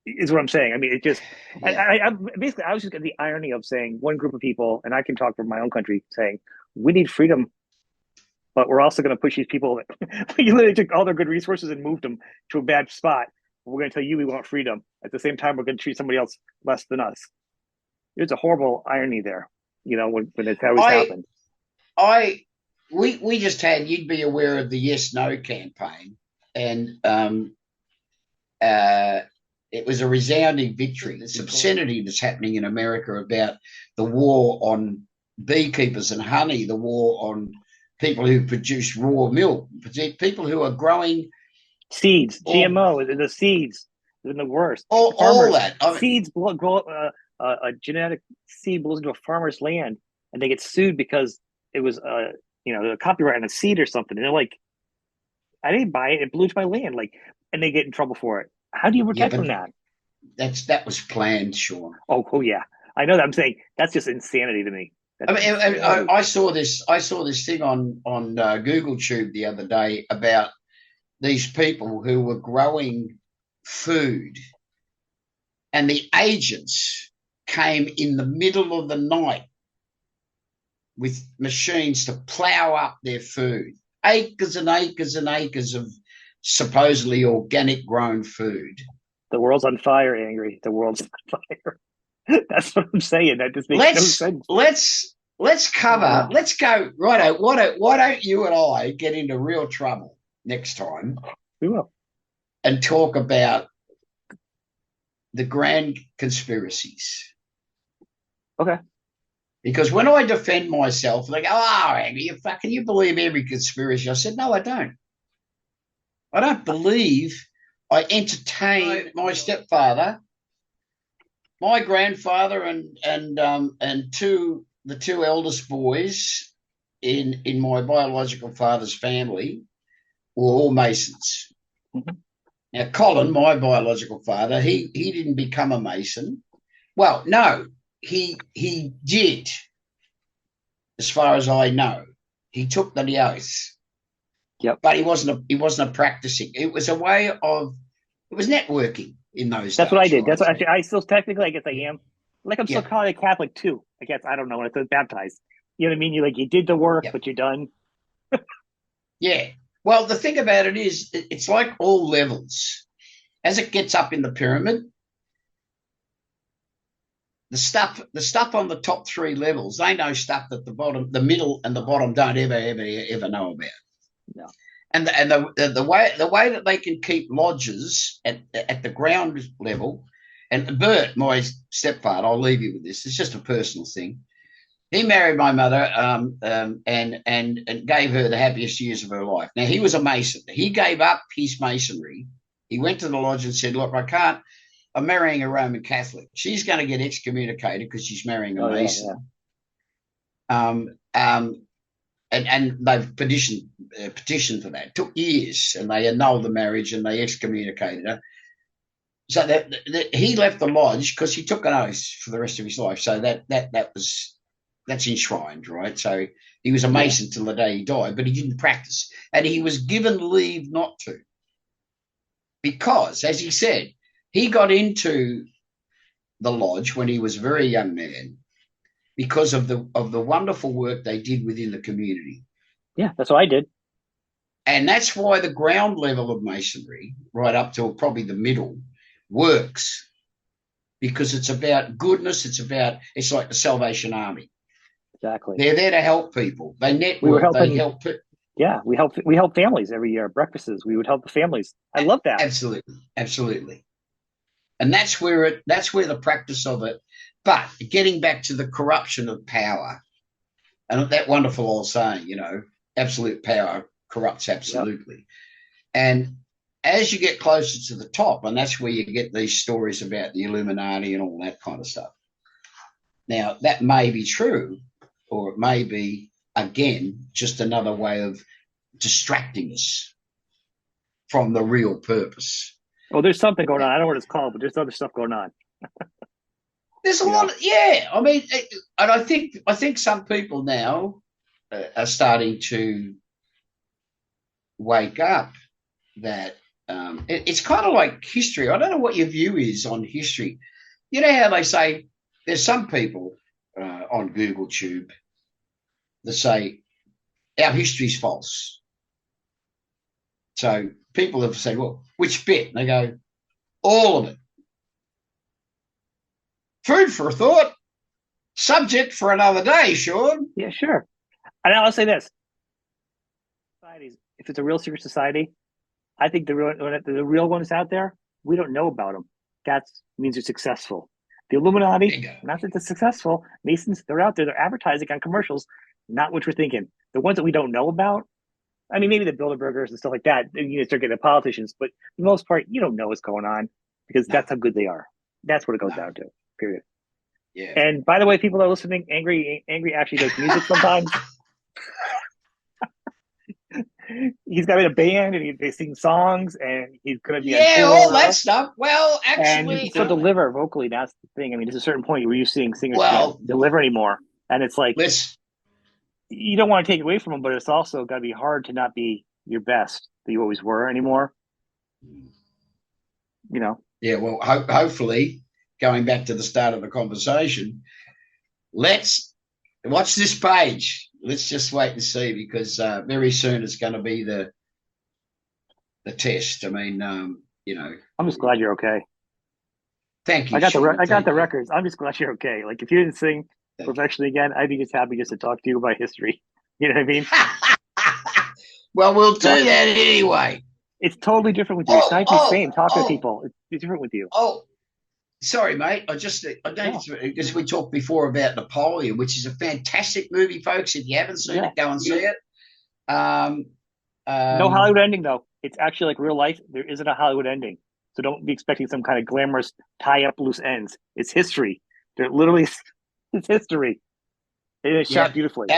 is what I'm saying. I mean, it just,
Yeah.
I basically, I was just getting the irony of saying one group of people, and I can talk for my own country, saying we need freedom, but we're also going to push these people that you literally took all their good resources and moved them to a bad spot. We're going to tell you we want freedom. At the same time, we're going to treat somebody else less than us. There's a horrible irony there, you know, when it's always
I
happened.
I we just had, you'd be aware of the Yes No campaign, and uh it was a resounding victory. This obscenity that's happening in America about the war on beekeepers and honey, the war on people who produce raw milk, people who are growing
Seeds,
all
GMO, the seeds, they're the worst.
all
Farmers,
that. I mean,
seeds grow, a genetic seed blows into a farmer's land and they get sued because it was, you know, a copyright on a seed or something. And they're like, I didn't buy it. It blew to my land. Like, and they get in trouble for it. How do you
yeah,
protect
but
from that?
that was planned, Sean.
Oh yeah. I know that. I'm saying that's just insanity to me.
I
That's
mean,
insanity.
I saw this. I saw this thing on Google Tube the other day about these people who were growing food, and the agents came in the middle of the night with machines to plow up their food. Acres and acres and acres of supposedly organic grown food.
The world's on fire, Angry. The world's on fire. That's what I'm saying. That just makes no
Let's
sense.
let's cover. Let's go. Righto. Why don't you and I get into real trouble next time
We will.
and talk about the grand conspiracies?
Okay.
Because when I defend myself, they go, "Oh, Andy, you believe every conspiracy?" I said, "No, I don't. I don't believe. I entertain my stepfather, my grandfather, and the two eldest boys in my biological father's family were all Masons.
Mm-hmm.
Now, Colin, my biological father, he didn't become a Mason. Well, no, he did, as far as I know. He took the oath,
Yep.
but he wasn't a practicing. It was a way of, it was networking in those
That's what I
days,
did. That's
right?
what actually I still technically I guess I am. Like I'm still
Yeah,
kind of Catholic too. I guess I don't know when I said baptized. You know what I mean? You like you did the work,
yeah,
but you're done.
yeah. Well, the thing about it is, it's like all levels. As it gets up in the pyramid, the stuff on the top three levels, they know stuff that the bottom, the middle, and the bottom don't ever know about.
No.
And the way that they can keep lodges at the ground level. And Bert, my stepfather, I'll leave you with this. It's just a personal thing. He married my mother, and gave her the happiest years of her life. Now, he was a Mason. He gave up his masonry. He went to the lodge and said, "Look, I can't. I'm marrying a Roman Catholic. She's going to get excommunicated because she's marrying a
Oh yeah, yeah.
Mason." Um, um, and they've petitioned for that. It took years, and they annulled the marriage and they excommunicated her. So that he left the lodge because he took an oath for the rest of his life. So that's enshrined, right? So he was a
Yeah.
Mason till the day he died, but he didn't practice, and he was given leave not to, because, as he said, he got into the lodge when he was a very young man because of the wonderful work they did within the community.
Yeah, that's what I did.
And that's why the ground level of masonry, right up to probably the middle, works, because it's about goodness. It's like the Salvation Army.
Exactly.
They're there to help people. They
We were
network. They
helping.
help.
Yeah, we help families every year. Breakfasts. We would help the families. I love that.
Absolutely, absolutely. And that's where the practice of it. But getting back to the corruption of power, and that wonderful old saying, absolute power corrupts
Yep.
absolutely. And as you get closer to the top, and that's where you get these stories about the Illuminati and all that kind of stuff. Now, that may be true, or it may be, again, just another way of distracting us from the real purpose.
Oh, there's something going on. I don't know what it's called, but there's other stuff going on.
There's a
You
lot
know.
of, yeah. I mean, and I think some people now are starting to wake up that it's kind of like history. I don't know what your view is on history. You know how they say there's some people on Google Tube that say our history's false. So people have said, well, which bit? And they go, all of it. Food for thought. Subject for another day, Sean.
Yeah, sure. And I'll say this: societies, if it's a real secret society, I think the real ones out there, we don't know about them. That means they're successful. The Illuminati,
Bingo.
not that they're successful. Masons, they're out there. They're advertising on commercials, not what we're thinking. The ones that we don't know about, I mean, maybe the Bilderbergers and stuff like that. You start getting the politicians, but for the most part, you don't know what's going on because
No,
that's how good they are. That's what it goes
no.
down to. Period.
Yeah.
And by the way, people that are listening, angry actually does music sometimes. He's got in a band and they sing songs and he's going to be on
Yeah, all that
tour
stuff. Well,
and he can
actually,
still deliver vocally. That's the thing. I mean, there's a certain point where you're seeing singers can't
well,
deliver anymore, and it's like
let's
you don't want to take it away from them, but it's also got to be hard to not be your best that you always were anymore. You know,
yeah, well, hopefully, going back to the start of the conversation, let's watch this page. Let's just wait and see, because very soon it's going to be the test. I mean,
I'm just glad you're okay.
thank you,
I
Sean.
got the
Thank you.
records. I'm just glad you're okay. Like if you didn't sing
Thank you.
professionally again, I'd be just happy just to talk to you about history. You know what I mean?
Well, we'll do
Talk.
that anyway.
It's totally different with you. It's
Oh,
not the
oh,
same talking to
oh,
people. It's different with you.
oh. Sorry, mate. I don't,
No,
because we talked before about Napoleon, which is a fantastic movie, folks. If you haven't seen
yeah.
it, go and see it. Um,
No
um,
Hollywood ending though. It's actually like real life. There isn't a Hollywood ending. So don't be expecting some kind of glamorous tie up loose ends. It's history. They're literally it's history. And it's shot
yeah,
beautifully.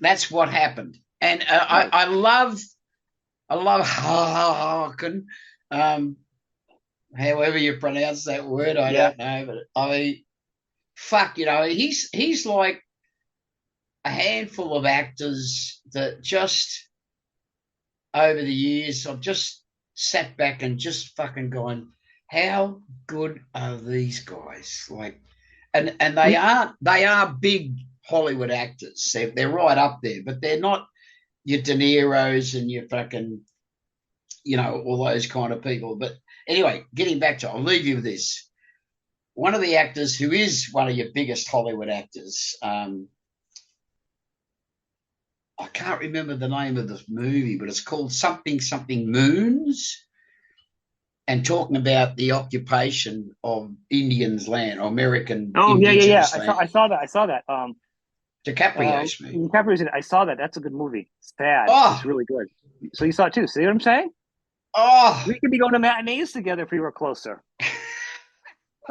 that's what happened. And
Right.
I love Harkin. Um, however you pronounce that word, I
Yeah.
don't know, but I mean, fuck, he's like a handful of actors that just over the years I've just sat back and just fucking gone, how good are these guys? Like, and they
We
are big Hollywood actors. They're right up there, but they're not your De Niro's and your fucking, all those kind of people. But anyway, getting back to, I'll leave you with this. One of the actors who is one of your biggest Hollywood actors, I can't remember the name of the movie, but it's called something something Moons, and talking about the occupation of Indians' land, or American
Oh yeah, yeah, yeah.
indigenous land.
I saw that. I saw that.
DiCaprio's movie.
DiCaprio's in it. I saw that. That's a good movie. It's sad, but it's
Oh,
really good. So you saw it too. See what I'm saying?
oh,
We could be going to matinees together if we were closer.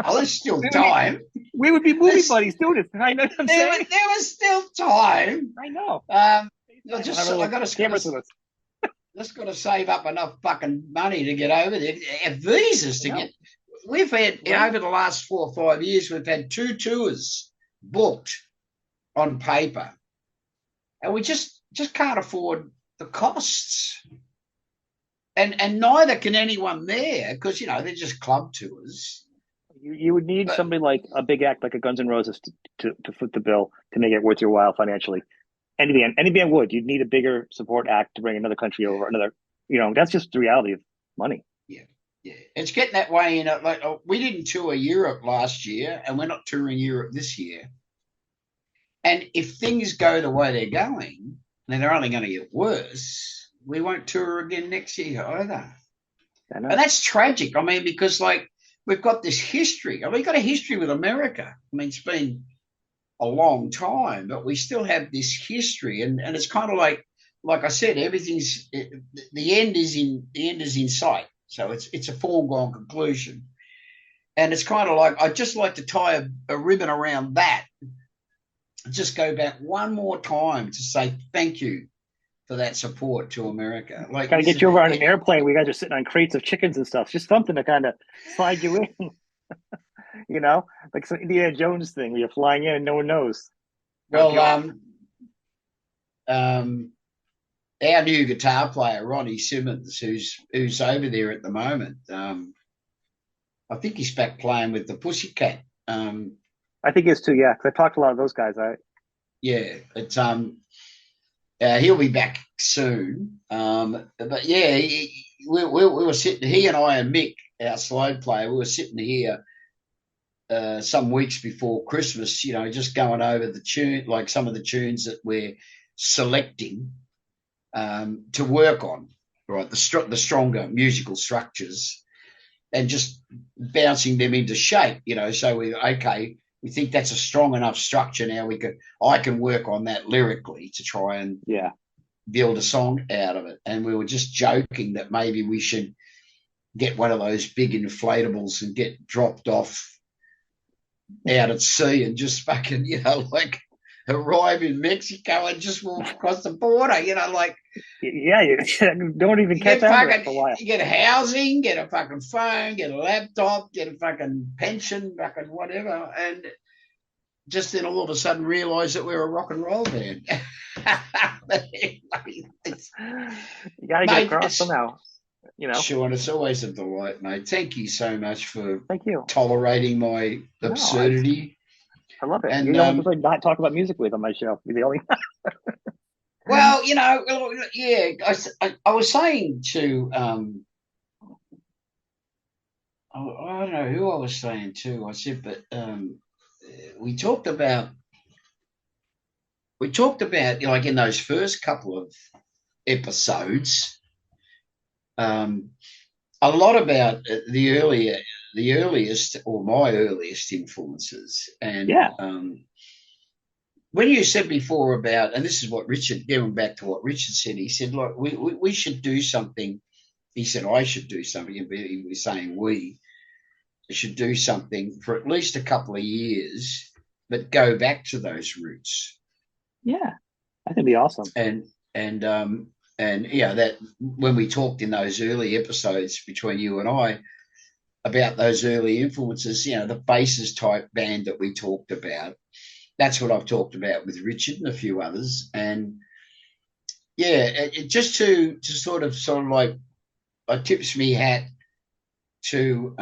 oh, there's still
We would be
time.
we would be movie
There's,
buddies doing it. I know what I'm
there,
saying?
there was still time.
I know.
I
FaceTime. We'll have a
I
little
got to
cameras with us.
just got to save up enough fucking money to get over there. Have visas
I
to
know,
get. We've had,
right?
over the last 4 or 5 years, we've had 2 tours booked on paper, and we just can't afford the costs. And neither can anyone there, because they're just club tours.
You would need
But
somebody like a big act like a Guns N' Roses to foot the bill to make it worth your while financially. Any band would. You'd need a bigger support act to bring another country over. Another, that's just the reality of money.
Yeah, yeah. It's getting that way. Like we didn't tour Europe last year, and we're not touring Europe this year. And if things go the way they're going, then they're only going to get worse. We won't tour again next year either.
I
And
know.
that's tragic. I mean, because like we've got this history. I mean, we've got a history with America. I mean, it's been a long time, but we still have this history, and it's kind of like I said, the end is in sight. So it's a foregone conclusion, and it's kind of like I'd just like to tie a ribbon around that. Just go back one more time to say thank you for that support to America. Like
Got to get
listen,
you over on an airplane. We guys are sitting on crates of chickens and stuff. Just something to kind of slide you in, like some Indiana Jones thing where you're flying in and no one knows. Drop
well,
you off.
um, our new guitar player Ronnie Simmons, who's over there at the moment. I think he's back playing with the Pussycat.
I think it's too. Yeah, because I talked to a lot of those guys.
Yeah, it's he'll be back soon. But yeah, we were sitting. He and I and Mick, our slide player, we were sitting here some weeks before Christmas. Just going over the tune, like some of the tunes that we're selecting to work on. Right, the stronger musical structures, and just bouncing them into shape. So we think that's a strong enough structure now. I can work on that lyrically to try and
Yeah,
build a song out of it. And we were just joking that maybe we should get one of those big inflatables and get dropped off out at sea and just fucking, like arrive in Mexico and just walk across the border, like
yeah. You don't even
you
catch
get
on to it
fucking
for a while.
you get housing, get a fucking phone, get a laptop, get a fucking pension, fucking whatever, and just then all of a sudden realize that we're a rock and roll band.
You got to get
Mate,
across somehow.
Sean, it's always a delight, mate. Thank you so much for
Thank you.
tolerating my
No,
absurdity.
I love it. You're
And
the only person I not talk about music with on my show. You're the only.
well, yeah, I was saying to I don't know who I was saying to. I said, but we talked about like in those first couple of episodes, a lot about the earliest or my earliest influences, and
Yeah,
when you said before about, and this is what Richard, going back to what Richard said, he said, look, we should do something. He said, I should do something. And he was saying we should do something for at least a couple of years, but go back to those roots.
yeah. That could be awesome.
And yeah, that when we talked in those early episodes between you and I about those early influences, the Faces type band that we talked about, that's what I've talked about with Richard and a few others. And yeah, just to sort of like, I tips me hat to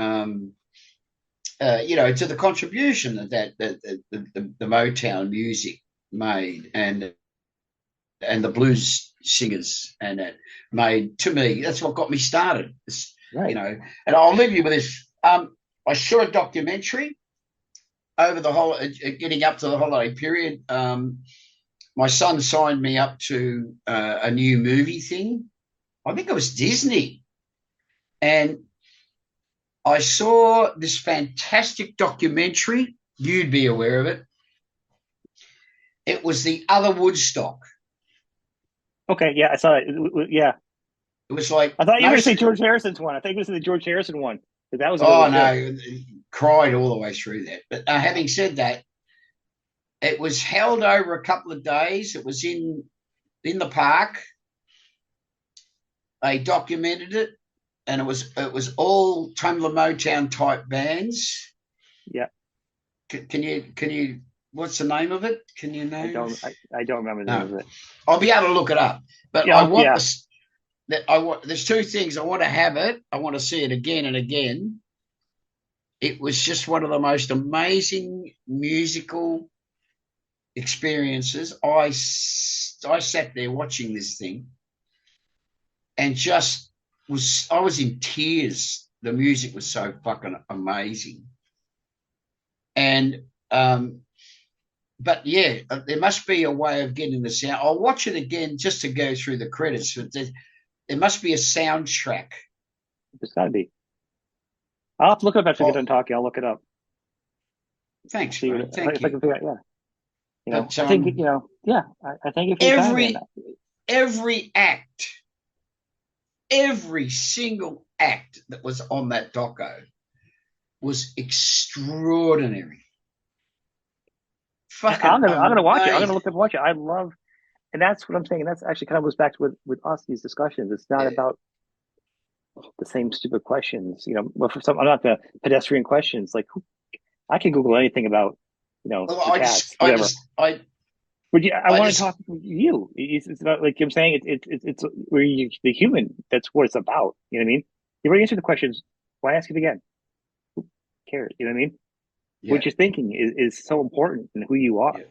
to the contribution that the Motown music made, and the blues singers and that made to me. That's what got me started.
Right.
And I'll leave you with this. I saw a documentary over the whole getting up to the holiday period. My son signed me up to a new movie thing. I think it was Disney, and I saw this fantastic documentary. You'd be aware of it. It was The Other Woodstock.
Okay. Yeah, I saw it. Yeah,
It was like
I thought you were going to say George Harrison's one. I think it was the George Harrison one. That was a good
oh
one too.
no, cried all the way through that. But having said that, it was held over a couple of days. It was in the park. They documented it, and it was all Tumbler Motown type bands.
Yeah.
Can you? What's the name of it? Can you know?
I don't remember the name of it.
I'll be able to look it up. But
Yeah,
I want
yeah.
this. There's two things. I want to have it. I want to see it again and again. It was just one of the most amazing musical experiences. I sat there watching this thing and just I was in tears. The music was so fucking amazing. And but yeah, there must be a way of getting the sound. I'll watch it again just to go through the credits. But there must be a soundtrack.
There's got to be. I'll have to look it up after we get
Oh,
done talking. I'll look it up.
thanks,
See
mate. Thank
if I
you.
can figure out. Yeah,
But
I think yeah. I thank you for your time, man.
every act, every single act that was on that doco was extraordinary. Fucking
I'm gonna watch it. I'm gonna
amazing.
look up and watch it. I love, and that's what I'm saying. And that's actually kind of goes back to with us these discussions. It's not
Yeah.
about the same stupid questions. Well, for some, I'm not the pedestrian questions. Like I can Google anything about,
Well,
the Tats, whatever. But yeah, I
I
want to
just,
talk to you. It's about like I'm saying. It's where you the human. That's what it's about. You know what I mean? You already answered the questions. Why ask it again? Who cares? You know what I mean?
yeah,
What you're thinking is so important in who you are
yeah.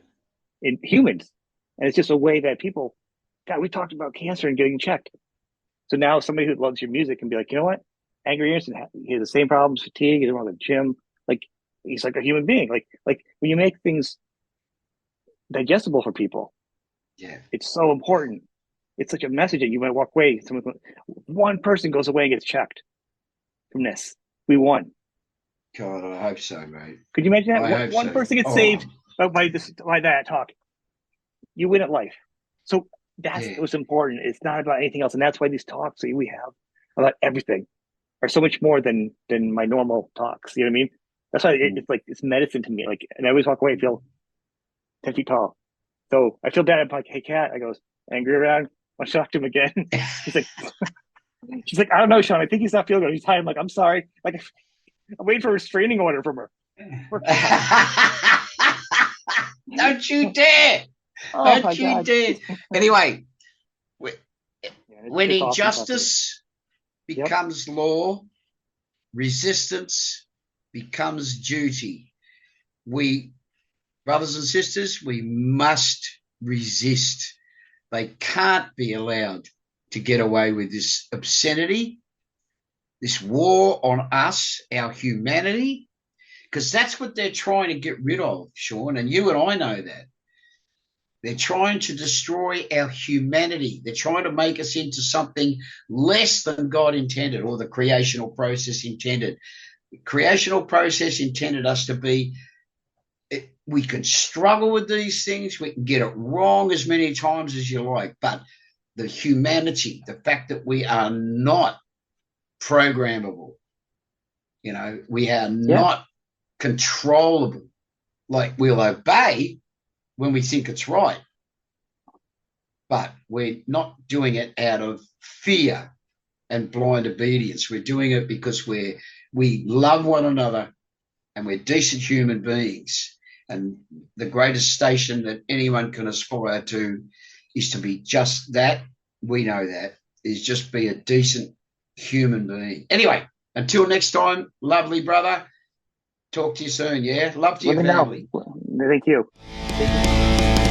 in humans, and it's just a way that people. God, we talked about cancer and getting checked. So now somebody who loves your music can be like, you know what? Angry Anderson, he has the same problems, fatigue, he doesn't want to the gym. Like he's like a human being. Like when you make things digestible for people,
Yeah.
it's so important. It's such a message that you might walk away. One person goes away and gets checked from this. We won.
God, I hope so, mate.
Could you imagine that?
I hope
One
so.
person gets
Oh,
saved by that talk. You win at life. So that's
yeah.
what's important. It's not about anything else, and that's why these talks that we have about everything are so much more than my normal talks. You know what I mean? That's why
Mm.
it's like it's medicine to me. Like, and I always walk away and feel 10 feet tall. So I feel bad. I'm like, hey, Kat. I goes angry around. I shocked him again. She's like, I don't know, Sean. I think he's not feeling good. He's tired. I'm like, I'm sorry. Like, I'm waiting for a restraining order from her.
Don't you dare!
Oh my
Don't you
god.
dare! Anyway,
Yeah,
when
it's awesome talking.
injustice
Yep.
becomes law, resistance becomes duty. We, brothers and sisters, we must resist. They can't be allowed to get away with this obscenity, this war on us, our humanity, because that's what they're trying to get rid of, Sean, and you and I know that. They're trying to destroy our humanity. They're trying to make us into something less than God intended or the creational process intended. The creational process intended us to be. We can struggle with these things. We can get it wrong as many times as you like. But the humanity, the fact that we are not programmable, we are
Yeah.
not controllable. Like we'll obey when we think it's right, but we're not doing it out of fear and blind obedience. We're doing it because we love one another and we're decent human beings. And the greatest station that anyone can aspire to is to be just that. We know that is just be a decent human being. Anyway, until next time, lovely brother. Talk to you soon. Yeah. Love to
Let
your
me know.
family.
Thank you. Thank you.